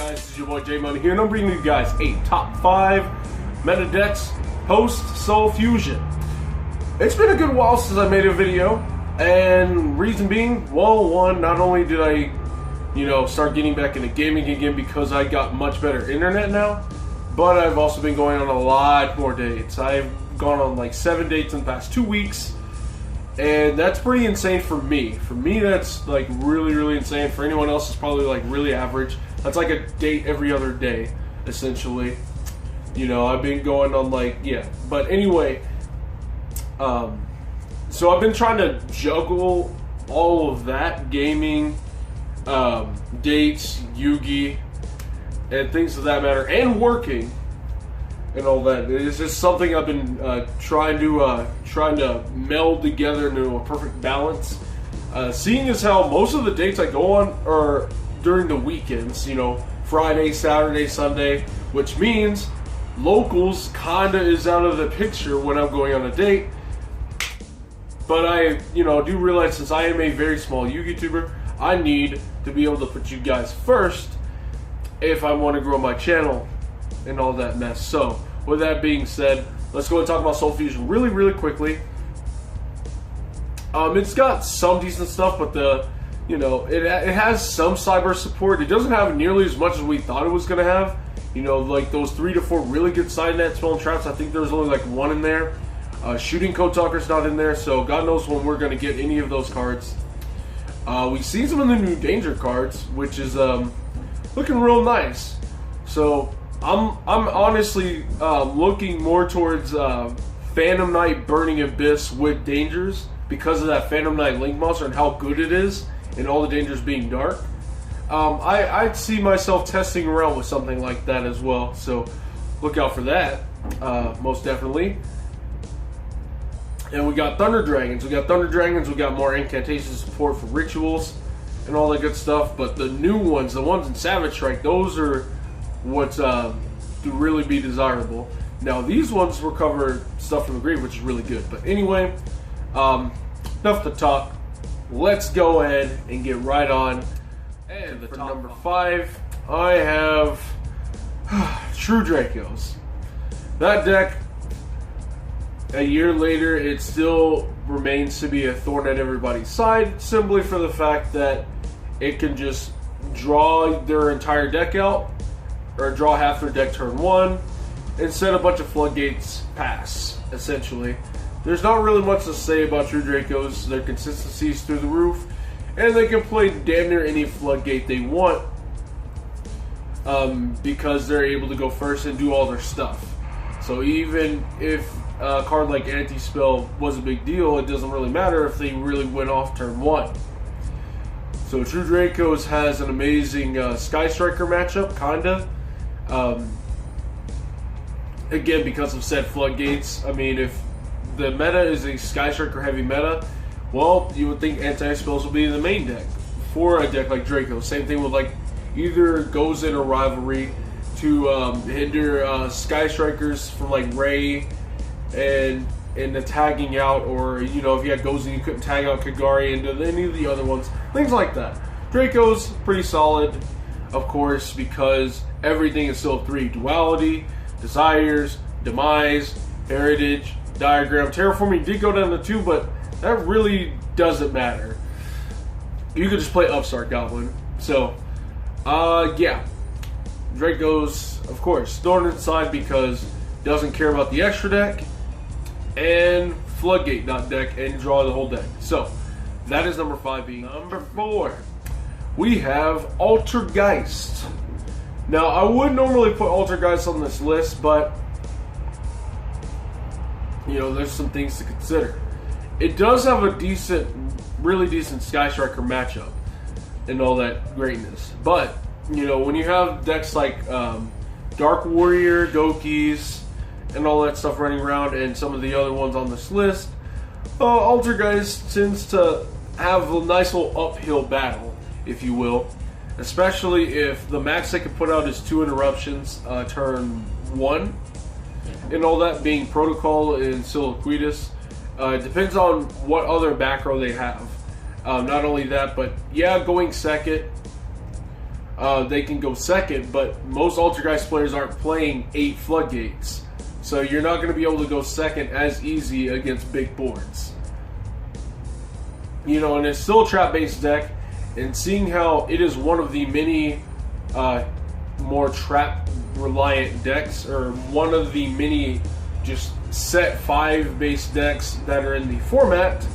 guys, this is your boy J Money here, and I'm bringing you guys a top 5 meta decks post Soul Fusion. It's been a good while since I made a video, and reason being, well, one, not only did I, start getting back into gaming again because I got much better internet now, but I've also been going on a lot more dates. I've gone on like 7 dates in the past 2 weeks, and that's pretty insane for me. For me, that's like really, really insane. For anyone else, it's probably like really average. That's like a date every other day, essentially. I've been going on but anyway, so I've been trying to juggle all of that, gaming, dates, Yugi, and things of that matter, and working, and all that. It's just something I've been trying to meld together into a perfect balance. Seeing as how most of the dates I go on are during the weekends, Friday, Saturday, Sunday, which means locals kinda is out of the picture when I'm going on a date. But I, do realize, since I am a very small YouTuber, I need to be able to put you guys first if I want to grow my channel and all that mess. So, with that being said, let's go and talk about Soul Fusion really, really quickly. It's got some decent stuff, but it has some cyber support. It doesn't have nearly as much as we thought it was going to have. Like those 3 to 4 really good side net spell and traps. I think there's only like 1 in there. Shooting Code Talker's not in there, so God knows when we're going to get any of those cards. We've seen some of the new Danger cards, which is looking real nice. So I'm honestly looking more towards Phantom Knight Burning Abyss with Dangers because of that Phantom Knight Link monster and how good it is, and all the Dangers being dark. I'd see myself testing around with something like that as well, so look out for that, most definitely. And we got Thunder Dragons. We got more incantation support for rituals and all that good stuff. But the new ones, the ones in Savage Strike, those are what's to really be desirable. Now these ones recover stuff from the grave, which is really good. But anyway, enough to talk. Let's go ahead and get right on. And for number 5, I have True Dracos. That deck, a year later, it still remains to be a thorn at everybody's side, simply for the fact that it can just draw their entire deck out, or draw half their deck turn 1, and set a bunch of floodgates pass, essentially. There's not really much to say about True Dracos. Their consistency is through the roof, and they can play damn near any floodgate they want, because they're able to go first and do all their stuff. So even if a card like Anti-Spell was a big deal, it doesn't really matter if they really went off turn 1. So True Dracos has an amazing Sky Striker matchup, kinda. Again, because of said floodgates. I mean, if the meta is a Sky Striker heavy meta, well, you would think Anti-Spells will be the main deck for a deck like Draco. Same thing with like either Gozen or Rivalry to hinder Sky Strikers from like Ray and the tagging out, or if you had Gozen, you couldn't tag out Kagari into any of the other ones, things like that. Draco's pretty solid, of course, because everything is still 3: Duality, Desires, Demise, Heritage, Diagram. Terraforming did go down to 2, but that really doesn't matter. You could just play Upstart Goblin. So, yeah. Draco's, of course, thorn inside because doesn't care about the extra deck, and Floodgate deck, and draw the whole deck. So, that is number 5. Being number 4, we have Altergeist. Now, I would normally put Altergeist on this list, but there's some things to consider. It does have a really decent Sky Striker matchup and all that greatness, but when you have decks like Dark Warrior, Gokis, and all that stuff running around, and some of the other ones on this list, Altergeist tends to have a nice little uphill battle, if you will. Especially if the max they can put out is 2 interruptions turn 1, and all that, being Protocol and Siliquidus. It depends on what other back row they have. Not only that, but yeah, going second they can go second, but most Altergeist players aren't playing 8 Floodgates. So you're not going to be able to go second as easy against big boards. You know, and it's still a trap-based deck, and seeing how it is one of the many more trap-reliant decks, or one of the many just set 5-based decks that are in the format,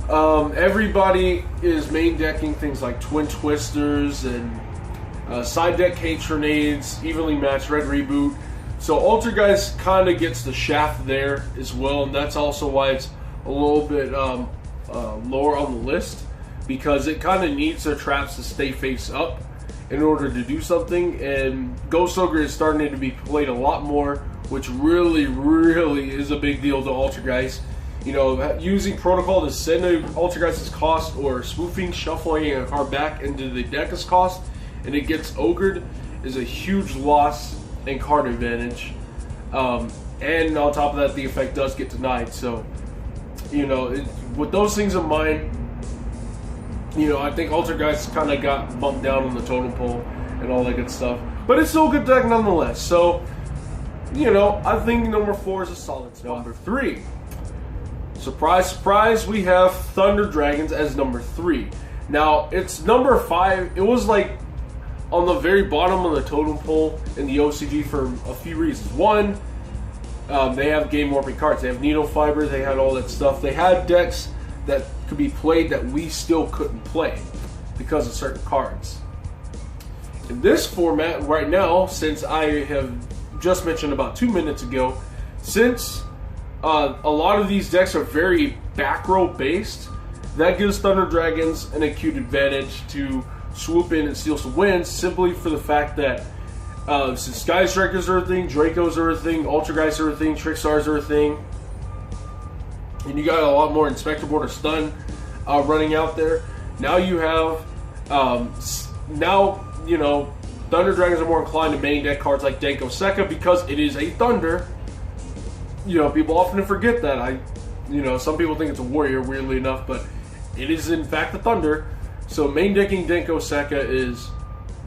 everybody is main decking things like Twin Twisters and side deck K-Tornades, evenly matched Red Reboot. So Altergeist kind of gets the shaft there as well, and that's also why it's a little bit lower on the list, because it kind of needs their traps to stay face up in order to do something. And Ghost Ogre is starting to be played a lot more, which really is a big deal to Altergeist. You know, using Protocol to send an Altergeist's cost, or spoofing, shuffling a card back into the deck's cost, and it gets ogred, is a huge loss and card advantage. And on top of that, the effect does get denied. So, you know, with those things in mind, you know, I think Altergeist kind of got bumped down on the totem pole and all that good stuff. But it's still a good deck nonetheless. So, you know, I think number 4 is a solid spot. Number 3. Surprise, surprise, we have Thunder Dragons as number 3. Now, it's number 5. It was like on the very bottom of the totem pole in the OCG for a few reasons. One, they have game warping cards. They have Needle Fiber. They had all that stuff. They had decks that could be played that we still couldn't play because of certain cards. In this format right now, since I have just mentioned about 2 minutes ago, since a lot of these decks are very back row based, that gives Thunder Dragons an acute advantage to swoop in and steal some wins, simply for the fact that since Sky Strikers are a thing, Dracos are a thing, Altergeists are a thing, Trickstars are a thing, and you got a lot more Inspector Board or Stun running out there. Now you have, you know, Thunder Dragons are more inclined to main deck cards like Denko Sekka because it is a Thunder. You know, people often forget that. You know, some people think it's a Warrior, weirdly enough, but it is in fact a Thunder. So main decking Denko Sekka is,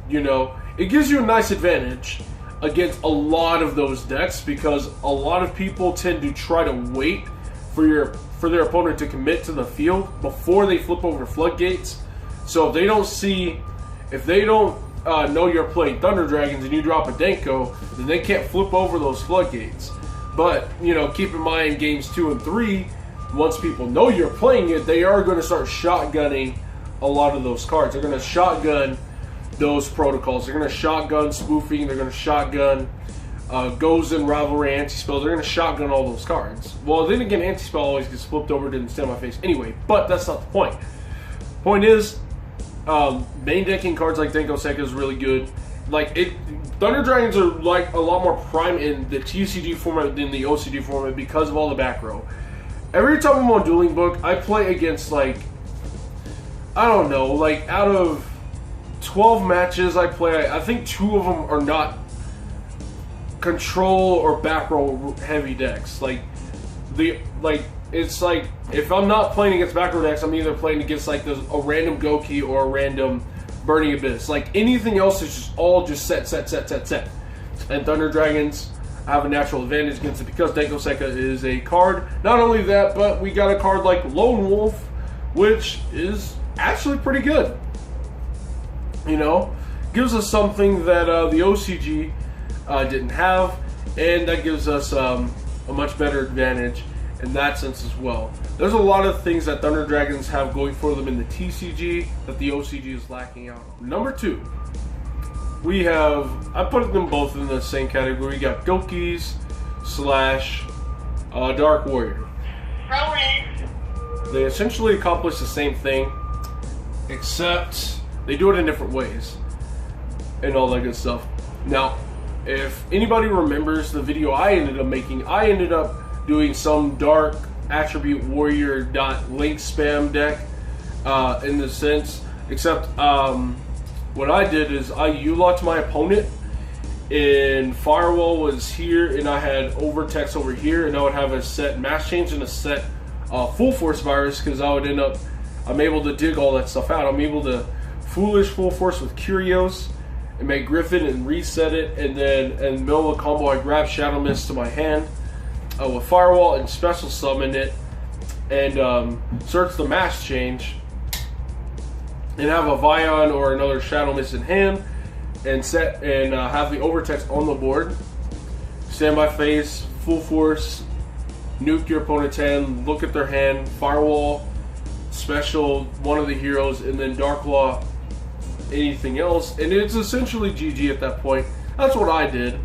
you know, it gives you a nice advantage against a lot of those decks, because a lot of people tend to try to wait for their opponent to commit to the field before they flip over Floodgates. So if they don't know you're playing Thunder Dragons and you drop a Denko, then they can't flip over those Floodgates. But, you know, keep in mind, games 2 and 3, once people know you're playing it, they are going to start shotgunning a lot of those cards. They're going to shotgun those protocols. They're going to shotgun spoofing. They're going to shotgun Goes and Rivalry Anti-Spell. They're going to shotgun all those cards. Well, then again, Anti-Spell always gets flipped over, didn't stand on my face anyway, but that's not the point. Point is, main decking cards like Denko Sekka is really good. Like, Thunder Dragons are like a lot more prime in the TCG format than the OCG format because of all the back row. Every time I'm on Dueling Book, I play against, like, I don't know, like, out of 12 matches I play, I think 2 of them are not control or back row heavy decks. It's like, if I'm not playing against back row decks, I'm either playing against, like, a random Goki or a random Burning Abyss. Like, anything else is just all just set. And Thunder Dragons have a natural advantage against it because Denko Sekka is a card. Not only that, but we got a card like Lone Wolf, which is actually pretty good. You know, gives us something that the OCG didn't have, and that gives us a much better advantage in that sense as well. There's a lot of things that Thunder Dragons have going for them in the TCG that the OCG is lacking out on. Number 2, we have, I put them both in the same category. We got Gokis / Dark Warrior. They essentially accomplish the same thing, except they do it in different ways and all that good stuff. Now, if anybody remembers the video I ended up making, I ended up doing some Dark Attribute Warrior link spam deck in the sense, except what I did is I U-locked my opponent, and Firewall was here, and I had Overtext over here, and I would have a set Mass Change and a set Full Force Virus, because I would end up, I'm able to dig all that stuff out. I'm able to Foolish Full Force with Curios, and make Griffin and reset it, and then in the middle of the combo I grab Shadow Mist to my hand with Firewall and special summon it, and search the Mass Change, and have a Vion or another Shadow Mist in hand, and set and have the Overtext on the board. Standby phase, Full Force, nuke your opponent's hand, look at their hand, Firewall, special one of the heroes, and then Dark Law anything else, and it's essentially GG at that point. That's what I did.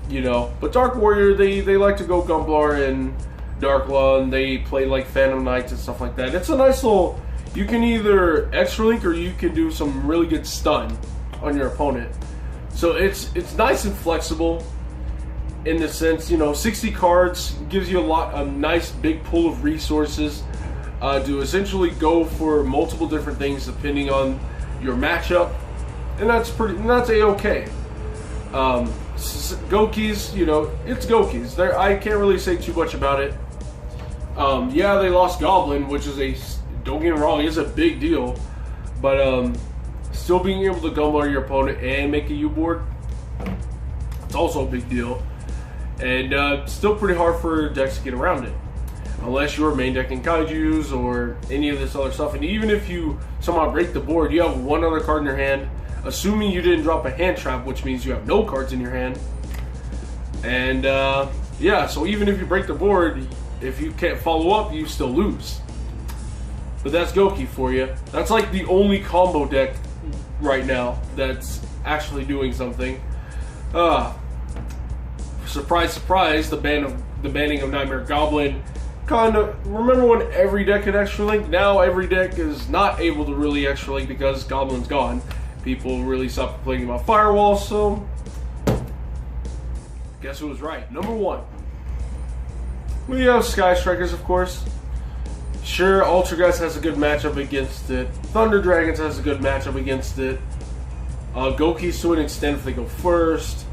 You know, but Dark Warrior, they like to go Gumblar and Dark Law, and they play like Phantom Knights and stuff like that. It's a nice little, you can either extra link or you can do some really good stun on your opponent. So it's nice and flexible in the sense, you know, 60 cards gives you a nice big pool of resources to essentially go for multiple different things depending on your matchup, and that's a-okay. Gokis, you know, it's Gokis. I can't really say too much about it. Yeah, they lost Goblin, which is don't get me wrong, it's a big deal, but still being able to Gumblar your opponent and make a U-board, it's also a big deal, and still pretty hard for decks to get around it. Unless you're main decking Kaijus or any of this other stuff. And even if you somehow break the board, you have one other card in your hand, assuming you didn't drop a hand trap, which means you have no cards in your hand. And yeah, so even if you break the board, if you can't follow up, you still lose. But that's Goki for you. That's like the only combo deck right now that's actually doing something. Surprise, surprise, the banning of Nightmare Goblin. Kind of, remember when every deck could extra link? Now every deck is not able to really extra link because Goblin's gone. People really stopped complaining about Firewall, so guess who was right? Number 1. We have Sky Strikers, of course. Sure, Ultrageist has a good matchup against it. Thunder Dragons has a good matchup against it. Gokis to an extent if they go first,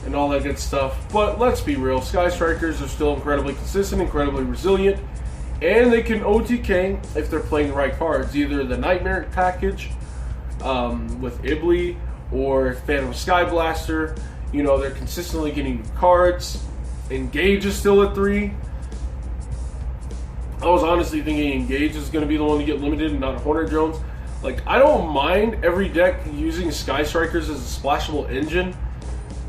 and all that good stuff. But let's be real, Sky Strikers are still incredibly consistent, incredibly resilient, and they can OTK if they're playing the right cards. Either the Nightmare package with Ibly or Phantom Sky Blaster. You know, they're consistently getting new cards. Engage is still at 3. I was honestly thinking Engage is going to be the one to get limited and not Hornet Drones. Like, I don't mind every deck using Sky Strikers as a splashable engine,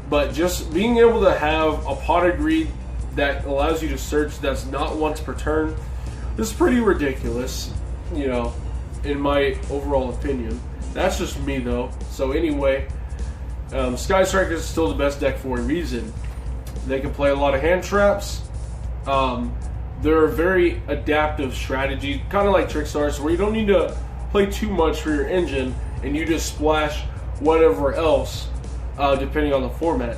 but just being able to have a Pot of Greed that allows you to search that's not once per turn is pretty ridiculous, you know, in my overall opinion. That's just me, though. So anyway, Sky Strikers is still the best deck for a reason. They can play a lot of hand traps. They're a very adaptive strategy, kind of like Trickstars, where you don't need to play too much for your engine, and you just splash whatever else. Depending on the format.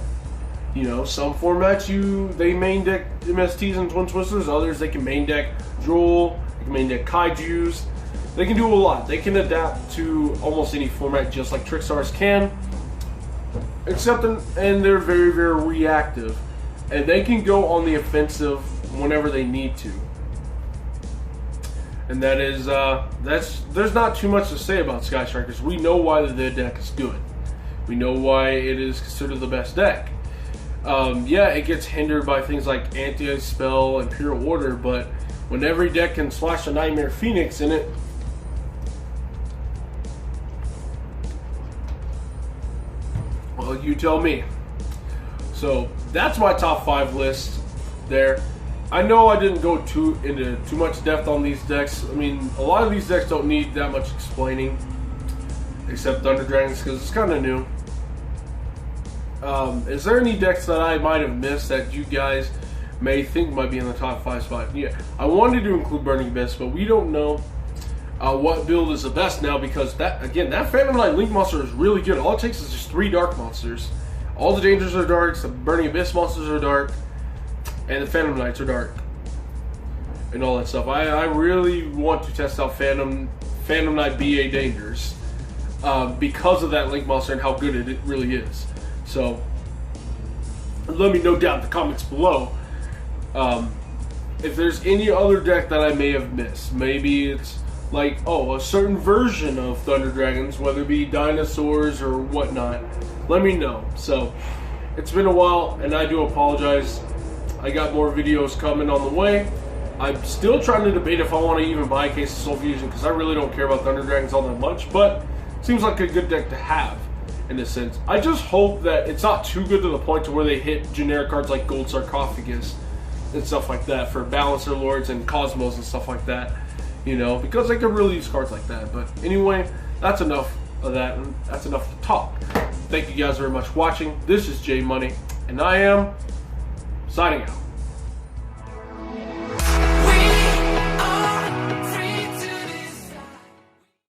You know, some formats they main deck MSTs and Twin Twisters, others they can main deck Drool, they can main deck Kaijus. They can do a lot. They can adapt to almost any format just like Trickstars can. And they're very, very reactive. And they can go on the offensive whenever they need to. And that is, there's not too much to say about Sky Strikers. We know why the deck is good. We know why it is considered the best deck. Yeah, it gets hindered by things like Anti-Spell and Pure Order, but when every deck can slash a Nightmare Phoenix in it, well, you tell me. So that's my top 5 list there. I know I didn't go into too much depth on these decks. I mean, a lot of these decks don't need that much explaining, except Thunder Dragons because it's kind of new. Is there any decks that I might have missed that you guys may think might be in the top 5 spot? Yeah, I wanted to include Burning Abyss, but we don't know what build is the best now because that Phantom Knight Link monster is really good. All it takes is just 3 dark monsters. All the dangers are dark, the Burning Abyss monsters are dark, and the Phantom Knights are dark. And all that stuff. I really want to test out Phantom Knight BA Dangers because of that Link monster and how good it really is. So, let me know down in the comments below if there's any other deck that I may have missed. Maybe it's like, oh, a certain version of Thunder Dragons, whether it be dinosaurs or whatnot, let me know. So, it's been a while, and I do apologize. I got more videos coming on the way. I'm still trying to debate if I want to even buy a case of Soul Fusion, because I really don't care about Thunder Dragons all that much, but it seems like a good deck to have, in a sense. I just hope that it's not too good to the point to where they hit generic cards like Gold Sarcophagus and stuff like that for Balancer Lords and Cosmos and stuff like that, you know, because they could really use cards like that. But anyway, that's enough of that, and that's enough to talk. Thank you guys very much for watching. This is J Money, and I am signing out.